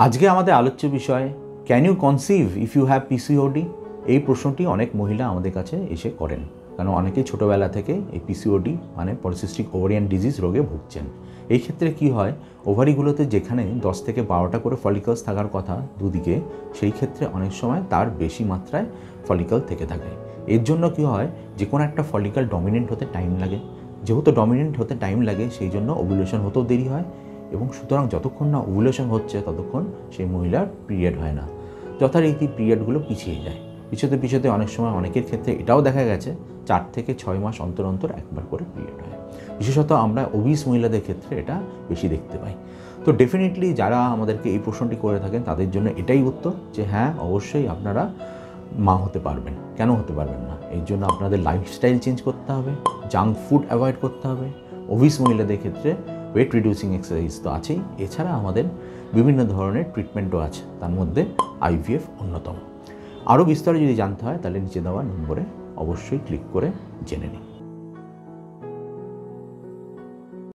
আজকে আমাদের আলোচ্য বিষয় can you conceive if you have PCOD. এই প্রশ্নটি অনেক মহিলা আমাদের কাছে এসে করেন, কারণ অনেকেই ছোটোবেলা থেকে এই পিসিওডি মানে পলিসিস্টিক ওভারিয়ান ডিজিজ রোগে ভুগছেন। এই ক্ষেত্রে কি হয়, ওভারিগুলোতে যেখানে 10 থেকে 12টা করে ফলিকলস থাকার কথা দুদিকে, সেই ক্ষেত্রে অনেক সময় তার বেশি মাত্রায় ফলিকল থেকে থাকে। এর জন্য কি হয়, যে কোনো একটা ফলিকল ডমিনেন্ট হতে টাইম লাগে। যেহেতু ডমিনেন্ট হতে টাইম লাগে, সেই জন্য ওভুলেশন হতেও দেরি হয়, এবং সুতরাং যতক্ষণ না ওভুলেশন হচ্ছে ততক্ষণ সেই মহিলার পিরিয়ড হয় না। যথারীতি পিরিয়ডগুলো পিছিয়ে যায়। পিছোতে অনেক সময় অনেকের ক্ষেত্রে এটাও দেখা গেছে 4 থেকে 6 মাস অন্তর অন্তর একবার করে পিরিয়ড হয়। বিশেষত আমরা ওবিস মহিলাদের ক্ষেত্রে এটা বেশি দেখতে পাই। তো ডেফিনেটলি যারা আমাদেরকে এই প্রশ্নটি করে থাকেন তাদের জন্য এটাই উত্তর যে হ্যাঁ, অবশ্যই আপনারা মা হতে পারবেন। কেন হতে পারবেন না? এর জন্য আপনাদের লাইফস্টাইল চেঞ্জ করতে হবে, জাঙ্ক ফুড অ্যাভয়েড করতে হবে। ওবিস মহিলাদের ক্ষেত্রে ওয়েট রিডিউসিং এক্সারসাইজ তো আছেই, এছাড়া আমাদের বিভিন্ন ধরনের ট্রিটমেন্টও আছে, তার মধ্যে আইভিএফ অন্যতম। আরও বিস্তারে যদি জানতে হয় তাহলে নিচে দেওয়া নম্বরে অবশ্যই ক্লিক করে জেনে নিন।